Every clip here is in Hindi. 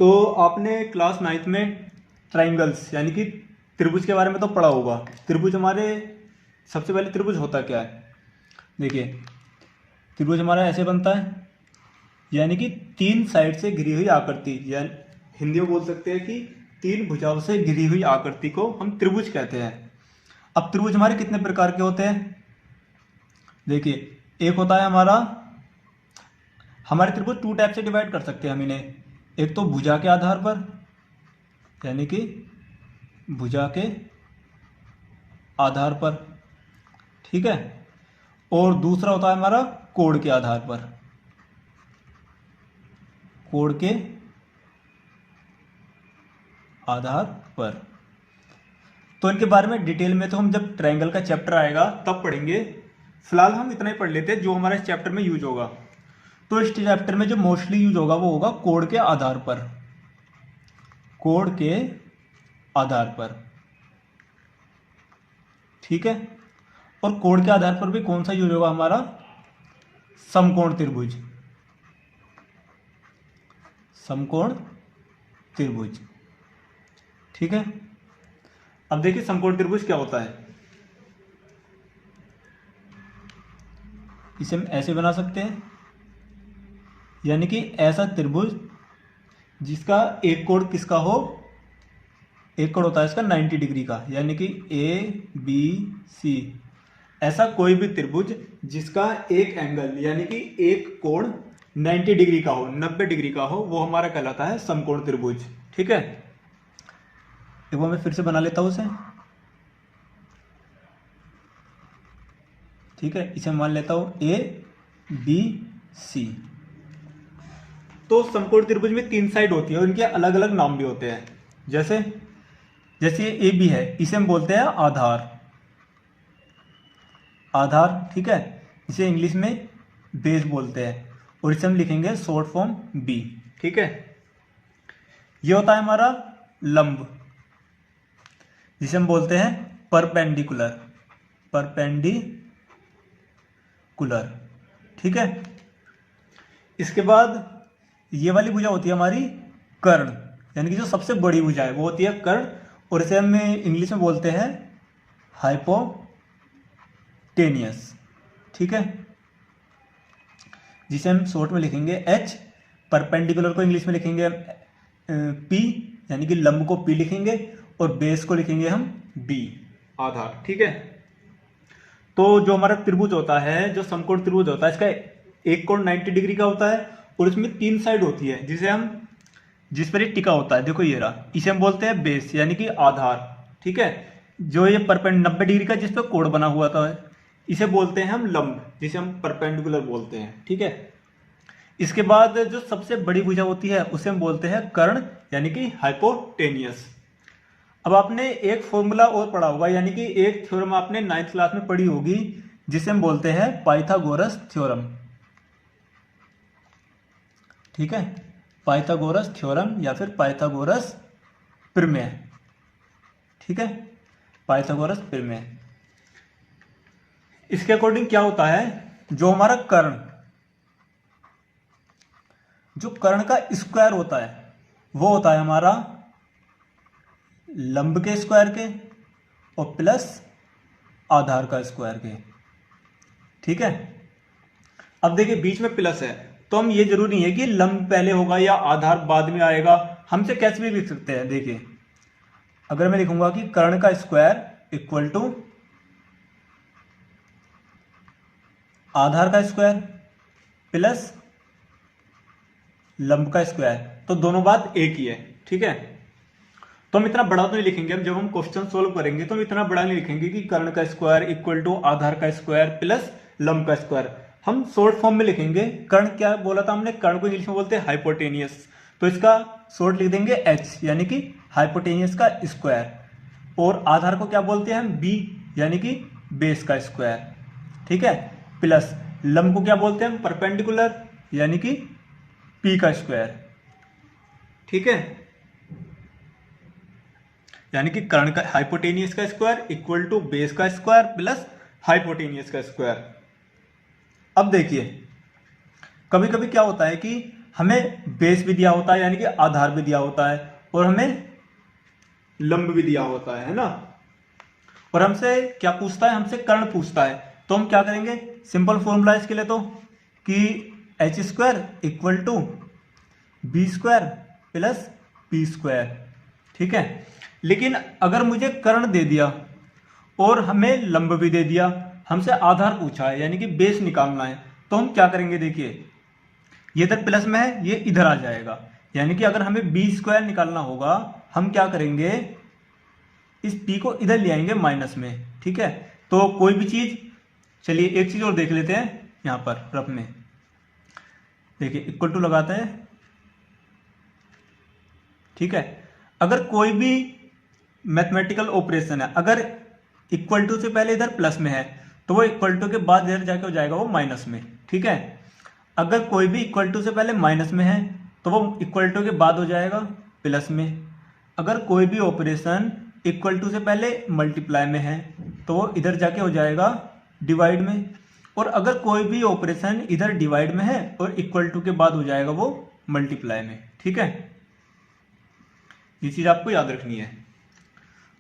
तो आपने क्लास 9th में ट्राइंगल्स यानी कि त्रिभुज के बारे में तो पढ़ा होगा। त्रिभुज हमारे सबसे पहले त्रिभुज होता क्या है? देखिए, त्रिभुज हमारा ऐसे बनता है, यानी कि तीन साइड से घिरी हुई आकृति, या हिंदी में बोल सकते हैं कि तीन भुजाओं से घिरी हुई आकृति को हम त्रिभुज कहते हैं। अब त्रिभुज हमारे कितने प्रकार के होते हैं? देखिए, एक होता है हमारे त्रिभुज टू टाइप से डिवाइड कर सकते हैं हम इन्हें। एक तो भुजा के आधार पर, यानी कि भुजा के आधार पर, ठीक है। और दूसरा होता है हमारा कोण के आधार पर, कोण के आधार पर। तो इनके बारे में डिटेल में तो हम जब ट्रायंगल का चैप्टर आएगा तब पढ़ेंगे। फिलहाल हम इतना ही पढ़ लेते हैं जो हमारे इस चैप्टर में यूज होगा। तो इस चैप्टर में जो मोस्टली यूज होगा वो होगा कोण के आधार पर, कोण के आधार पर, ठीक है। और कोण के आधार पर भी कौन सा यूज होगा हमारा? समकोण त्रिभुज, समकोण त्रिभुज, ठीक है। अब देखिए समकोण त्रिभुज क्या होता है। इसे हम ऐसे बना सकते हैं, यानी कि ऐसा त्रिभुज जिसका एक कोण किसका हो? एक कोण होता है इसका 90 डिग्री का, यानी कि ABC। ऐसा कोई भी त्रिभुज जिसका एक एंगल यानी कि एक कोण 90 डिग्री का हो, 90 डिग्री का हो, वो हमारा कहलाता है समकोण त्रिभुज, ठीक है। एक बार मैं फिर से बना लेता हूं उसे, ठीक है। इसे मान लेता हूं ABC। तो समकोण त्रिभुज में तीन साइड होती है और इनके अलग अलग नाम भी होते हैं। जैसे ये AB है, इसे हम बोलते हैं आधार, आधार, ठीक है। इसे इंग्लिश में बेस बोलते हैं और इसे हम लिखेंगे शॉर्ट फॉर्म B, ठीक है। ये होता है हमारा लंब, जिसे हम बोलते हैं परपेंडिकुलर, परपेंडिकुलर, ठीक है। इसके बाद ये वाली भुजा होती है हमारी कर्ण, यानी कि जो सबसे बड़ी भुजा है वो होती है कर्ण, और इसे हम इंग्लिश में बोलते हैं हाइपोटेनियस, ठीक है, जिसे हम शॉर्ट में लिखेंगे H। परपेंडिकुलर को इंग्लिश में लिखेंगे P, यानी कि लंब को P लिखेंगे, और बेस को लिखेंगे हम B, आधार, ठीक है। तो जो हमारा त्रिभुज होता है, जो समकोण त्रिभुज होता है, इसका एक कोण 90 डिग्री का होता है और इसमें तीन साइड होती है जिस पर ये टिका होता है। देखो ये रहा, इसे हम बोलते हैं बेस, यानी कि आधार, ठीक है। जो ये 90 डिग्री का जिस पर कोण बना हुआ था, इसे बोलते हैं हम लंब, जिसे हम परपेंडिकुलर बोलते हैं, ठीक है। इसके बाद जो सबसे बड़ी भुजा होती है उसे हम बोलते हैं कर्ण, यानी कि हाइपोटेनियस। अब आपने एक फॉर्मूला और पढ़ा होगा, यानी कि एक थ्योरम आपने 9th क्लास में पढ़ी होगी, जिसे हम बोलते हैं पाइथागोरस थ्योरम, ठीक है। पाइथागोरस थ्योरम या फिर पाइथागोरस प्रमेय, ठीक है, पाइथागोरस प्रमेय। इसके अकॉर्डिंग क्या होता है, जो हमारा कर्ण, जो कर्ण का स्क्वायर होता है वो होता है हमारा लंब के स्क्वायर के और प्लस आधार का स्क्वायर के, ठीक है। अब देखिए बीच में प्लस है, तो हम ये जरूरी नहीं है कि लंब पहले होगा या आधार बाद में आएगा, हमसे कैसे भी लिख सकते हैं। देखिए, अगर मैं लिखूंगा कि कर्ण का स्क्वायर इक्वल टू आधार का स्क्वायर प्लस लंब का स्क्वायर, तो दोनों बात एक ही है, ठीक है। तो हम इतना बड़ा तो नहीं लिखेंगे, जब हम क्वेश्चन सोल्व करेंगे तो हम इतना बड़ा नहीं लिखेंगे कि कर्ण का स्क्वायर इक्वल टू आधार का स्क्वायर प्लस लंब का स्क्वायर। हम शॉर्ट फॉर्म में लिखेंगे। कर्ण क्या बोला था हमने? कर्ण को इंग्लिश में बोलते हैं हाइपोटेनियस, तो इसका शॉर्ट लिख देंगे H, यानी कि हाइपोटेनियस का स्क्वायर। और आधार को क्या बोलते हैं हम? B, यानी कि बेस का स्क्वायर, ठीक है। प्लस लंब को क्या बोलते हैं हम? परपेंडिकुलर, यानी कि P का स्क्वायर, ठीक है। यानी कि कर्ण का हाइपोटेनियस का स्क्वायर इक्वल टू बेस का स्क्वायर प्लस हाइपोटेनियस का स्क्वायर। अब देखिए, कभी कभी क्या होता है कि हमें बेस भी दिया होता है यानी कि आधार भी दिया होता है, और हमें लंब भी दिया होता है ना। और हमसे क्या पूछता है, हमसे कर्ण पूछता है। तो हम क्या करेंगे, सिंपल फॉर्मूला इसके लिए तो कि H square equal to B square plus P square, ठीक है। लेकिन अगर मुझे कर्ण दे दिया और हमें लंब भी दे दिया, हमसे आधार पूछा है यानी कि बेस निकालना है, तो हम क्या करेंगे, देखिए ये इधर प्लस में है, ये इधर आ जाएगा, यानी कि अगर हमें बी स्क्वायर निकालना होगा, हम क्या करेंगे, इस पी को इधर ले आएंगे माइनस में, ठीक है। तो कोई भी चीज, चलिए एक चीज और देख लेते हैं यहां पर रफ में, देखिए इक्वल टू लगाते हैं, ठीक है। अगर कोई भी मैथमेटिकल ऑपरेशन है, अगर इक्वल टू से पहले इधर प्लस में है, तो वो इक्वल टू के बाद इधर जाके हो जाएगा वो माइनस में, ठीक है। अगर कोई भी इक्वल टू से पहले माइनस में है, तो वो इक्वल टू के बाद हो जाएगा प्लस में। अगर कोई भी ऑपरेशन इक्वल टू से पहले मल्टीप्लाई में है, तो वो इधर जाके हो जाएगा डिवाइड में। और अगर कोई भी ऑपरेशन इधर डिवाइड में है और इक्वल टू के बाद हो जाएगा वो मल्टीप्लाई में, ठीक है। ये चीज आपको याद रखनी है।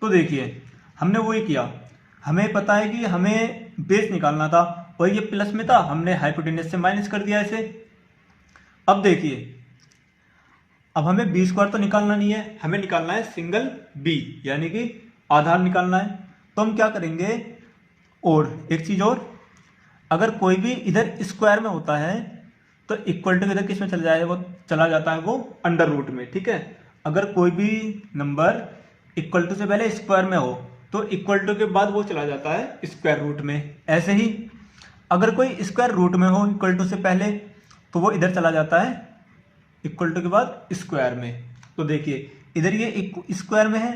तो देखिए हमने वही किया, हमें पता है कि हमें बेस निकालना था और ये प्लस में था, हमने हाइपोटेनस से माइनस कर दिया इसे। अब देखिए, अब हमें बी स्क्वायर तो निकालना नहीं है, हमें निकालना है सिंगल बी यानी कि आधार निकालना है। तो हम क्या करेंगे, और एक चीज और, अगर कोई भी इधर स्क्वायर में होता है तो इक्वल टू इधर किस में चला जाएगा, वो चला जाता है वो अंडर रूट में, ठीक है। अगर कोई भी नंबर इक्वल टू से पहले स्क्वायर में हो तो इक्वल टू के बाद वो चला जाता है स्क्वायर रूट में। ऐसे ही अगर कोई स्क्वायर रूट में हो इक्वल टू से पहले, तो वो इधर चला जाता है इक्वल टू के बाद स्क्वायर में। तो देखिए इधर ये स्क्वायर में है,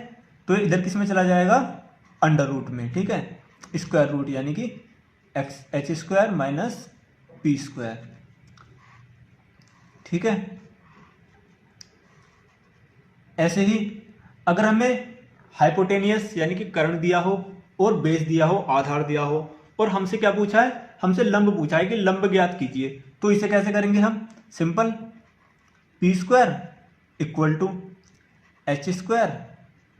तो इधर किस में चला जाएगा, अंडर रूट में, ठीक है। स्क्वायर रूट यानी कि H square minus P square, ठीक है। ऐसे ही अगर हमें हाइपोटेनियस यानी कि कर्ण दिया हो और बेस दिया हो, आधार दिया हो, और हमसे क्या पूछा है, हमसे लंब पूछा है कि लंब ज्ञात कीजिए, तो इसे कैसे करेंगे हम, simple P square equal to H square,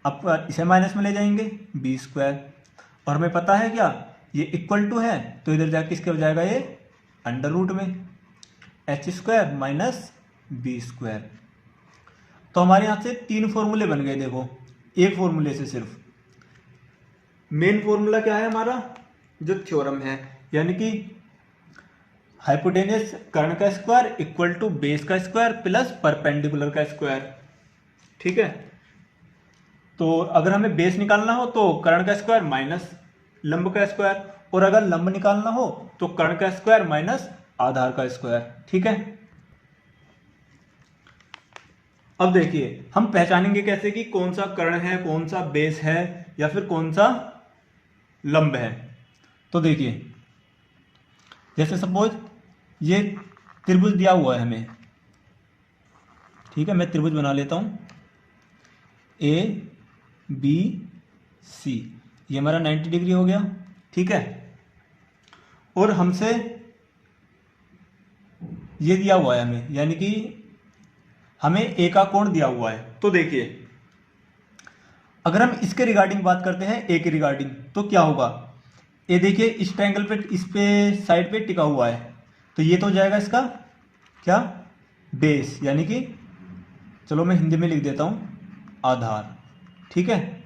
अब इसे माइनस में ले जाएंगे बी स्क्वायर, और हमें पता है क्या, ये इक्वल टू है तो इधर जाके किसके हो जाएगा, ये अंडर रूट में H square minus B square. तो हमारे यहां से तीन फॉर्मूले बन गए, देखो एक फॉर्मूले से सिर्फ। मेन फॉर्मूला क्या है हमारा, जो थ्योरम है, यानी कि हाइपोटेनियस कर्ण का स्क्वायर इक्वल टू बेस का स्क्वायर प्लस परपेंडिकुलर का स्क्वायर, ठीक है। तो अगर हमें बेस निकालना हो तो कर्ण का स्क्वायर माइनस लंब का स्क्वायर, और अगर लंब निकालना हो तो कर्ण का स्क्वायर माइनस आधार का स्क्वायर, ठीक है। अब देखिए हम पहचानेंगे कैसे कि कौन सा कर्ण है, कौन सा बेस है, या फिर कौन सा लंब है। तो देखिए जैसे सपोज ये त्रिभुज दिया हुआ है हमें, ठीक है। मैं त्रिभुज बना लेता हूं, ए बी सी, ये हमारा 90 डिग्री हो गया, ठीक है। और हमसे ये दिया हुआ है हमें, यानी कि हमें ए का कोण दिया हुआ है। तो देखिए अगर हम इसके रिगार्डिंग बात करते हैं, ए के रिगार्डिंग, तो क्या होगा, ये देखिए इस ट्रायंगल पे, इस पे साइड पे टिका हुआ है, तो ये तो हो जाएगा इसका क्या, बेस, यानी कि चलो मैं हिंदी में लिख देता हूं आधार, ठीक है।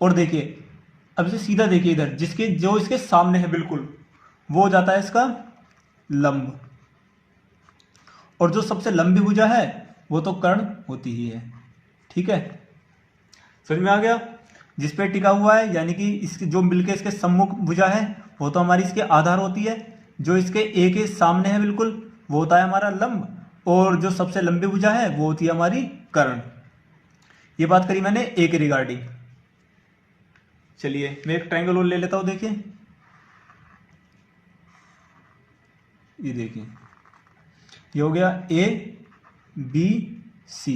और देखिए अब इसे सीधा देखिए इधर, जिसके जो इसके सामने है बिल्कुल, वो हो जाता है इसका लंब, और जो सबसे लंबी भुजा है वो तो कर्ण होती ही है, ठीक है। समझ में आ गया, जिस पे टिका हुआ है यानी कि इसके जो मिलके इसके सम्मुख भुजा है वो तो हमारी इसके आधार होती है, जो इसके ए के सामने है बिल्कुल वो होता है हमारा लंब, और जो सबसे लंबी भुजा है वो होती है हमारी कर्ण। ये बात करी मैंने ए के रिगार्डिंग। चलिए मैं एक ट्रायंगल और ले लेता हूं, देखिए ये देखिए ये हो गया ए बी सी,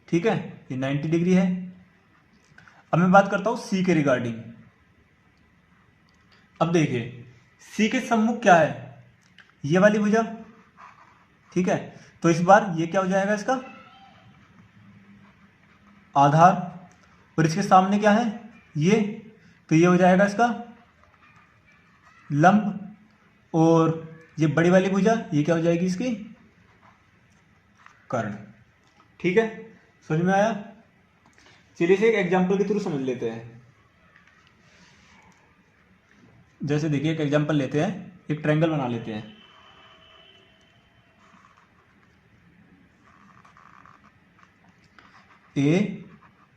ठीक है, ये 90 डिग्री है। अब मैं बात करता हूं सी के रिगार्डिंग। अब देखिए सी के सम्मुख क्या है, ये वाली भुजा, ठीक है। तो इस बार ये क्या हो जाएगा इसका आधार, और इसके सामने क्या है ये, तो ये हो जाएगा इसका लंब, और ये बड़ी वाली भुजा ये क्या हो जाएगी इसकी कर्ण। ठीक है, समझ में आया? चलिए इसे एक एग्जांपल के थ्रू समझ लेते हैं। जैसे देखिए एक एग्जांपल लेते हैं, एक ट्रायंगल बना लेते हैं। ए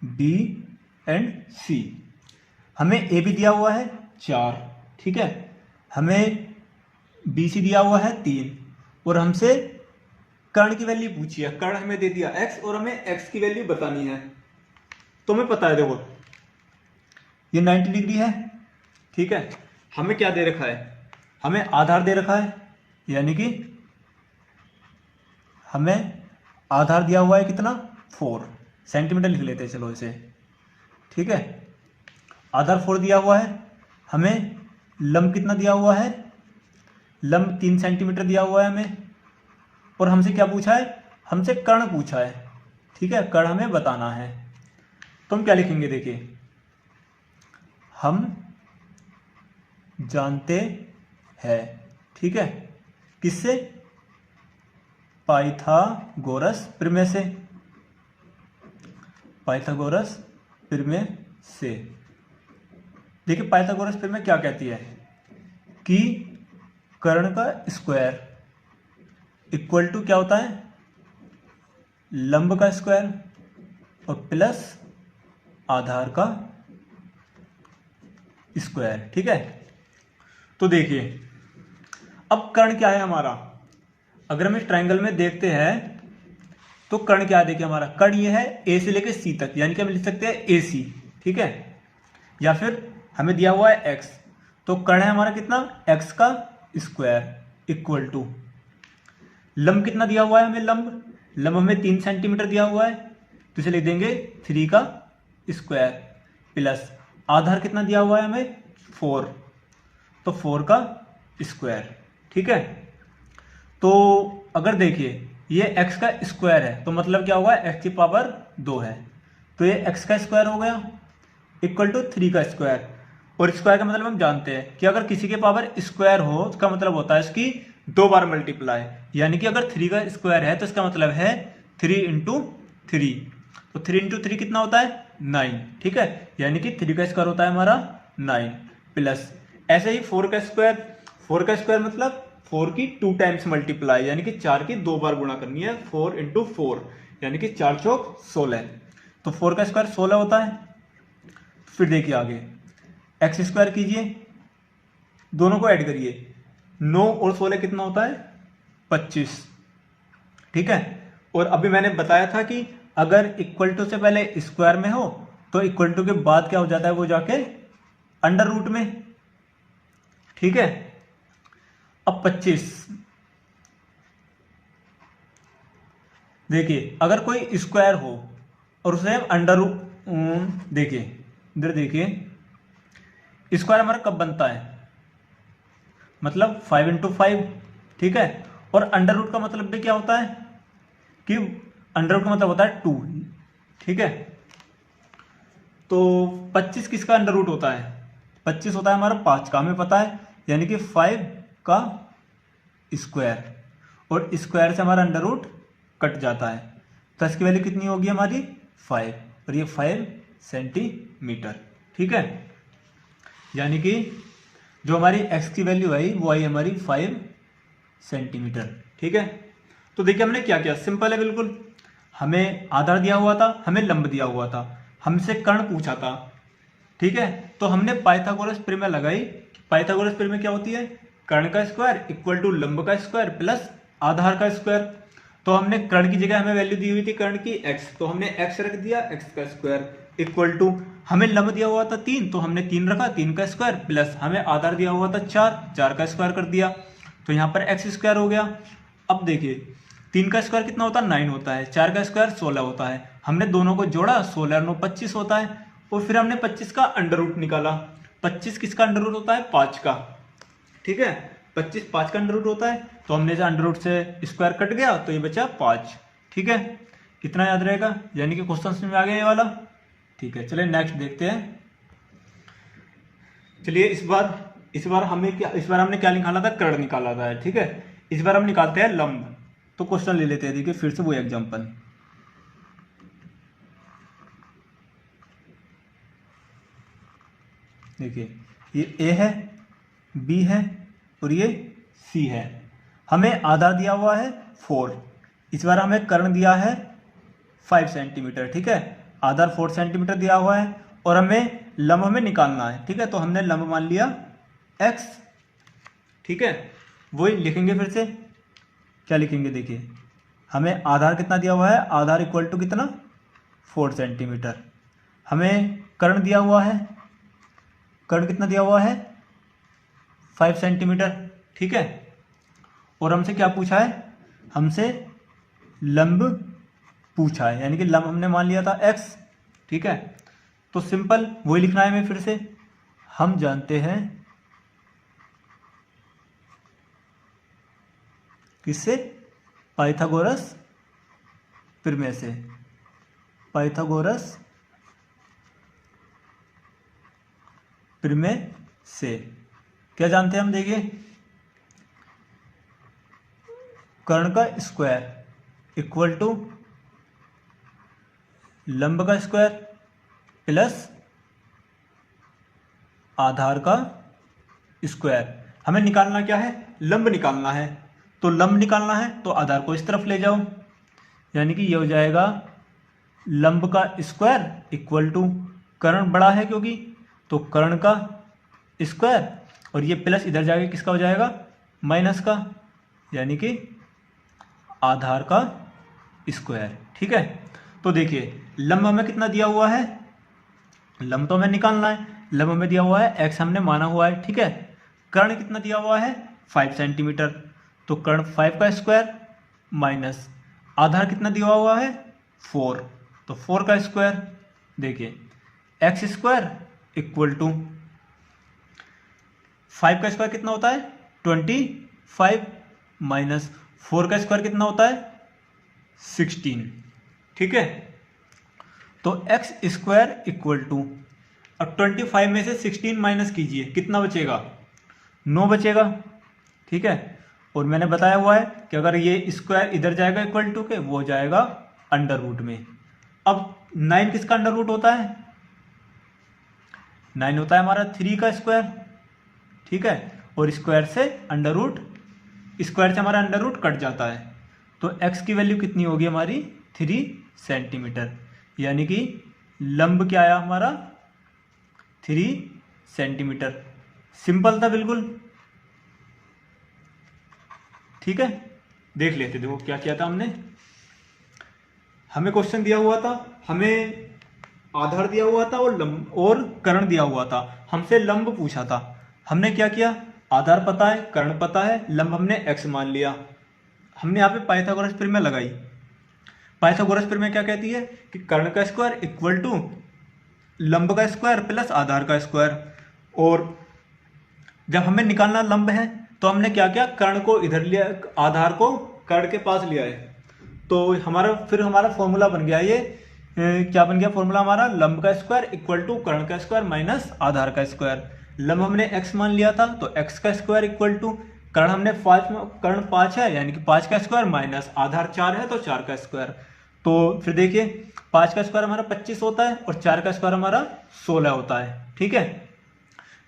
बी एंड सी, हमें ए बी दिया हुआ है 4, ठीक है, हमें बी सी दिया हुआ है 3, और हमसे कर्ण की वैल्यू पूछी है। कर्ण हमें दे दिया x और हमें x की वैल्यू बतानी है। तो हमें पता है, देखो ये 90 डिग्री है, ठीक है, हमें क्या दे रखा है, हमें आधार दे रखा है, यानी कि हमें आधार दिया हुआ है कितना 4 सेंटीमीटर लिख लेते हैं, चलो इसे, ठीक है, आधार 4 दिया हुआ है। हमें लंब कितना दिया हुआ है, लंब 3 सेंटीमीटर दिया हुआ है हमें, और हमसे क्या पूछा है, हमसे कर्ण पूछा है, ठीक है, कर्ण हमें बताना है। तो हम क्या लिखेंगे, देखिए हम जानते हैं, ठीक है, किससे, पाइथागोरस प्रमेय से, पाइथागोरस प्रमेय से। देखिए पाइथागोरस प्रमेय क्या कहती है कि कर्ण का स्क्वायर इक्वल टू क्या होता है, लंब का स्क्वायर और प्लस आधार का स्क्वायर, ठीक है। तो देखिए अब कर्ण क्या है हमारा, अगर हम इस ट्रायंगल में देखते हैं तो कर्ण क्या है, देखिए हमारा कर्ण ये है ए से लेकर सी तक, यानी कि हम लिख सकते हैं ए सी, ठीक है, या फिर हमें दिया हुआ है x, तो कर्ण है हमारा कितना x का स्क्वायर इक्वल टू लंब कितना दिया हुआ है हमें, लंब हमें 3 सेंटीमीटर दिया हुआ है, तो इसे लिख देंगे 3 का स्क्वायर प्लस आधार कितना दिया हुआ है हमें 4, तो 4 का स्क्वायर, ठीक है। तो अगर देखिए ये x का स्क्वायर है तो मतलब क्या होगा, x की पावर 2 है, तो ये x का स्क्वायर हो गया इक्वल टू 3 का स्क्वायर, और स्क्वायर का मतलब हम जानते हैं कि अगर किसी के पावर स्क्वायर हो तो इसका मतलब होता है इसकी 2 बार मल्टीप्लाई, यानी कि अगर 3 का स्क्वायर है तो इसका मतलब है 3 इंटू 3, तो 3 इंटू 3 कितना होता है 9, ठीक है, यानी कि 3 का स्क्वायर होता है हमारा 9 प्लस ऐसे ही 4 का स्क्वायर मतलब 4 की 2 टाइम्स मल्टीप्लाई, यानी कि 4 की 2 बार गुणा करनी है, 4 इंटू 4 यानी कि 4 चौक 16, तो 4 का स्क्वायर 16 होता है। फिर देखिए आगे एक्स स्क्वायर कीजिए, दोनों को ऐड करिए, 9 और 16 कितना होता है 25, ठीक है। और अभी मैंने बताया था कि अगर इक्वल टू से पहले स्क्वायर में हो तो इक्वल टू के बाद क्या हो जाता है, वो जाके अंडर रूट में, ठीक है। अब 25 देखिए अगर कोई स्क्वायर हो और उसे हम अंडर रूट, देखिए इधर देखिए स्क्वायर हमारा कब बनता है, मतलब 5 इंटू 5, ठीक है, और अंडर रूट का मतलब भी क्या होता है कि अंडर रूट का मतलब होता है 2, ठीक है। तो 25 किसका अंडर रूट होता है, 25 होता है हमारा 5 का, हमें पता है, यानी कि 5 का स्क्वायर, और स्क्वायर से हमारा अंडर रूट कट जाता है, तो इसकी वैल्यू कितनी होगी हमारी 5, और ये 5 सेंटीमीटर, ठीक है, यानी कि जो हमारी x की वैल्यू आई वो आई हमारी 5 सेंटीमीटर, ठीक है। तो देखिए हमने क्या किया, सिंपल है बिल्कुल, हमें आधार दिया हुआ था, हमें लंब दिया हुआ था, हमसे कर्ण पूछा था, ठीक है, तो हमने पाइथागोरस प्रमेय लगाई। पाइथागोरस प्रमेय क्या होती है, कर्ण का स्क्वायर इक्वल टू लंब का स्क्वायर प्लस आधार का स्क्वायर। तो हमने कर्ण की जगह हमें वैल्यू दी हुई थी कर्ण की x, तो हमने x रख दिया, x का स्क्वायर इक्वल टू हमें लंब दिया हुआ था 3, तो हमने 3 रखा, 3 का स्क्वायर प्लस हमें आधार दिया हुआ था 4, 4 का स्क्वायर कर दिया, तो यहाँ पर x स्क्वायर हो गया। अब देखिए 3 का स्क्वायर कितना होता है 9 होता है, 4 का स्क्वायर 16 होता है, हमने दोनों को जोड़ा, 16 9 25 होता है, और फिर हमने 25 का अंडर रूट निकाला। 25 किसका अंडर रूट होता है 5 का, ठीक है, 25 5 का अंडर रूट होता है, तो हमने से अंडर रूट से स्क्वायर कट गया तो ये बचा 5। ठीक है, इतना याद रहेगा, यानी कि क्वेश्चन में आ गया ये वाला। ठीक है, चलिए नेक्स्ट देखते हैं। चलिए इस बार हमने क्या निकाला था, कर्ण निकाला था। ठीक है, इस बार हम निकालते हैं लंब। तो क्वेश्चन ले लेते हैं, देखिए फिर से वो एग्जांपल। देखिए ये ए है, बी है और ये सी है। हमें आधार दिया हुआ है 4। इस बार हमें कर्ण दिया है 5 सेंटीमीटर। ठीक है, आधार 4 सेंटीमीटर दिया हुआ है और हमें लंब हमें निकालना है। ठीक है, तो हमने लंब मान लिया x। ठीक है, वही लिखेंगे फिर से, क्या लिखेंगे, देखिए हमें आधार कितना दिया हुआ है, आधार इक्वल टू कितना 4 सेंटीमीटर। हमें कर्ण दिया हुआ है, कर्ण कितना दिया हुआ है 5 सेंटीमीटर। ठीक है, और हमसे क्या पूछा है, हमसे लंब पूछा है, यानी कि लंब हमने मान लिया था x। ठीक है, तो सिंपल वही लिखना है हमें फिर से। हम जानते हैं किससे, पाइथागोरस प्रमेय से। पाइथागोरस प्रमेय से क्या जानते हैं हम, देखिए कर्ण का स्क्वायर इक्वल टू लंब का स्क्वायर प्लस आधार का स्क्वायर। हमें निकालना क्या है, लंब निकालना है। तो लंब निकालना है तो आधार को इस तरफ ले जाओ, यानी कि ये हो जाएगा लंब का स्क्वायर इक्वल टू, कर्ण बड़ा है क्योंकि, तो कर्ण का स्क्वायर और ये प्लस इधर जाके किसका हो जाएगा, माइनस का, यानी कि आधार का स्क्वायर। ठीक है, तो देखिए लंब हमें कितना दिया हुआ है, लंब तो हमें निकालना है, लंब हमें दिया हुआ है x हमने माना हुआ है। ठीक है, कर्ण कितना दिया हुआ है 5 सेंटीमीटर, तो कर्ण 5 का स्क्वायर माइनस आधार कितना दिया हुआ है 4, तो 4 का स्क्वायर। देखिए एक्स स्क्वायर इक्वल टू 5 का स्क्वायर कितना होता है 25 माइनस 4 का स्क्वायर कितना होता है 16। ठीक है, तो एक्स स्क्वायर इक्वल टू, अब 25 में से 16 माइनस कीजिए, कितना बचेगा 9 बचेगा। ठीक है, और मैंने बताया हुआ है कि अगर ये स्क्वायर इधर जाएगा इक्वल टू के, वो जाएगा अंडर रूट में। अब 9 किसका अंडर रूट होता है, 9 होता है हमारा 3 का स्क्वायर। ठीक है, और स्क्वायर से अंडर रूट, स्क्वायर से हमारा अंडर रूट कट जाता है, तो x की वैल्यू कितनी होगी हमारी 3 सेंटीमीटर, यानी कि लंब क्या आया हमारा 3 सेंटीमीटर। सिंपल था बिल्कुल। ठीक है, देख लेते, देखो क्या किया था हमने। हमें क्वेश्चन दिया हुआ था, हमें आधार दिया हुआ था और लंब और कर्ण दिया हुआ था, हमसे लंब पूछा था। हमने क्या किया, आधार पता है, कर्ण पता है, लंब हमने x मान लिया। हमने यहाँ पे पाइथागोरस प्रमेय लगाई। पाइथागोरस प्रमेय क्या कहती है कि कर्ण का स्क्वायर इक्वल टू लंब का स्क्वायर प्लस आधार का स्क्वायर। और जब हमें निकालना लंब है तो हमने क्या किया, कर्ण को इधर लिया, आधार को कर्ण के पास लिया है, तो हमारा फॉर्मूला बन गया ये क्या बन गया फॉर्मूला हमारा, लंब का स्क्वायर इक्वल टू कर्ण का स्क्वायर माइनस आधार का स्क्वायर। लंब हमने x मान लिया था तो x का स्क्वायर इक्वल टू कर्ण हमने 5 है, यानी कि 5 का स्क्वायर माइनस आधार 4 है तो 4 का स्क्वायर। तो फिर देखिए 5 का स्क्वायर हमारा 25 होता है और 4 का स्क्वायर हमारा 16 होता है। ठीक है,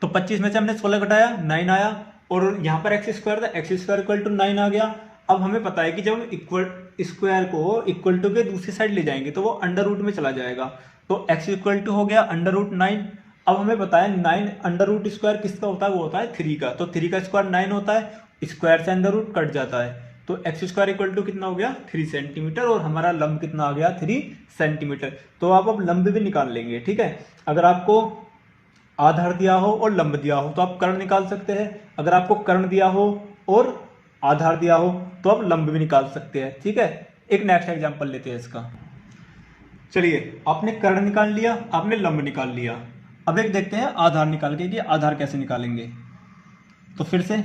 तो 25 में से हमने 16 घटाया 9 आया, और यहाँ पर एक्स स्क्वायर था, एक्स स्क्वायर इक्वल टू 9 आ गया। अब हमें पता है कि जब हम स्क्वायर को इक्वल टू के दूसरी साइड ले जाएंगे तो वो अंडर रूट में चला जाएगा, तो x इक्वल टू हो गया अंडर रूट 9। अब हमें पता है 9 अंडर रूट स्क्वायर किसका होता है, वो होता है 3 का, तो 3 का स्क्वायर 9 होता है, स्क्वायर से अंडर रूट कट जाता है, तो एक्स स्क्वायर इक्वल टू कितना हो गया 3 सेंटीमीटर, और हमारा लंब कितना आ गया 3 सेंटीमीटर। तो आप अब लंब भी निकाल लेंगे। ठीक है, अगर आपको आधार दिया हो और लंब दिया हो तो आप कर्ण निकाल सकते हैं, अगर आपको कर्ण दिया हो और आधार दिया हो तो आप लंब भी निकाल सकते हैं। ठीक है, एक नेक्स्ट एग्जांपल लेते हैं इसका। चलिए, आपने कर्ण निकाल लिया, आपने लंब निकाल लिया, अब एक देखते हैं आधार निकाल के कि आधार कैसे निकालेंगे। तो फिर से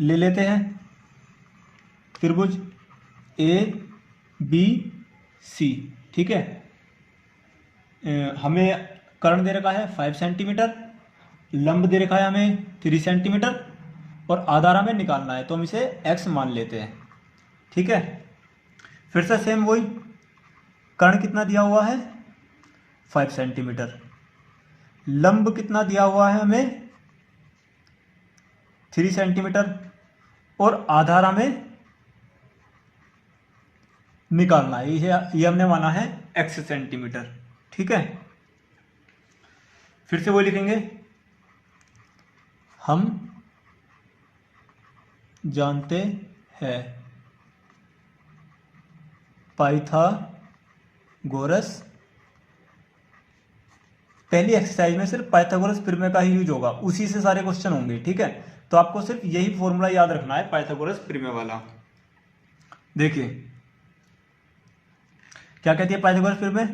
ले लेते हैं त्रिभुज ABC, ठीक है। हमें कर्ण दे रखा है 5 सेंटीमीटर, लंब दे रखा है हमें 3 सेंटीमीटर और आधार हमें निकालना है, तो हम इसे x मान लेते हैं, ठीक है। फिर से सेम वही, कर्ण कितना दिया हुआ है 5 सेंटीमीटर, लंब कितना दिया हुआ है हमें 3 सेंटीमीटर और आधार हमें निकालना है, ये हमने माना है x सेंटीमीटर, ठीक है। फिर से वो लिखेंगे, हम जानते हैं पाइथागोरस, पहली एक्सरसाइज में सिर्फ पाइथागोरस प्रमेय का ही यूज होगा, उसी से सारे क्वेश्चन होंगे, ठीक है। तो आपको सिर्फ यही फॉर्मूला याद रखना है पाइथागोरस प्रमेय वाला। देखिए क्या कहती है पाइथागोरस प्रमेय,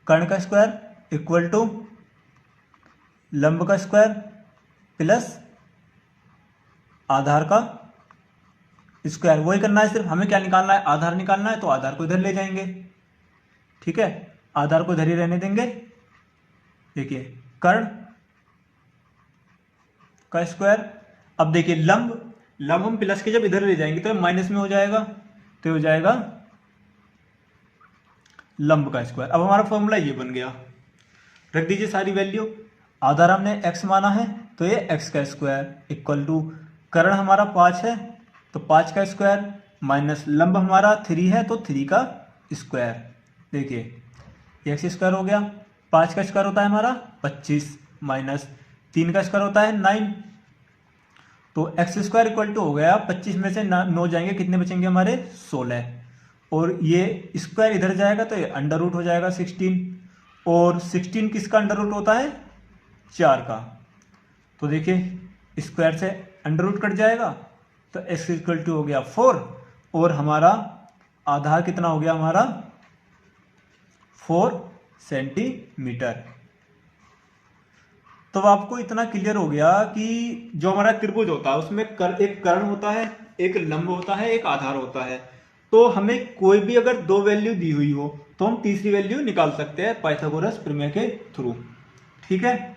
कर्ण का स्क्वायर इक्वल टू लंब का स्क्वायर प्लस आधार का स्क्वायर। वही करना है, सिर्फ हमें क्या निकालना है, आधार निकालना है, तो आधार को इधर ले जाएंगे, ठीक है। आधार को इधर ही रहने देंगे। देखिए कर्ण का स्क्वायर, अब देखिए लंब हम प्लस के जब इधर ले जाएंगे तो माइनस में हो जाएगा, तो हो जाएगा लंब का स्क्वायर। अब हमारा फॉर्मूला ये बन गया, रख दीजिए सारी वैल्यू। आधार हमने x माना है तो ये x का स्क्वायर इक्वल टू कर्ण हमारा 5 है तो 5 का स्क्वायर माइनस लंब हमारा 3 है तो 3 का स्क्वायर। देखिए x स्क्वायर हो गया, 5 का स्क्वायर होता है हमारा 25 माइनस 3 का स्क्वायर होता है 9, तो x स्क्वायर इक्वल टू हो गया 25 में से 9 जाएंगे, कितने बचेंगे हमारे 16, और ये स्क्वायर इधर जाएगा तो ये अंडर रूट हो जाएगा 16, और 16 किसका अंडर रूट होता है 4 का, तो देखिए स्क्वायर से अंडर रूट कट जाएगा तो x इक्वल टू हो गया 4, और हमारा आधार कितना हो गया हमारा 4 सेंटीमीटर। तो आपको इतना क्लियर हो गया कि जो हमारा त्रिभुज होता है उसमें एक कर्ण होता है, एक लंब होता है, एक आधार होता है। तो हमें कोई भी अगर 2 वैल्यू दी हुई हो तो हम तीसरी वैल्यू निकाल सकते हैं पाइथागोरस प्रमेय के थ्रू, ठीक है।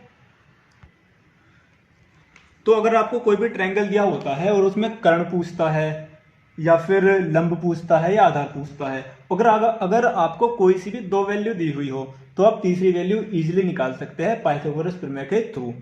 तो अगर आपको कोई भी ट्रायंगल दिया होता है और उसमें कर्ण पूछता है या फिर लंब पूछता है या आधार पूछता है, अगर आपको कोई सी भी 2 वैल्यू दी हुई हो तो आप तीसरी वैल्यू इजीली निकाल सकते हैं पाइथागोरस प्रमेय के थ्रू।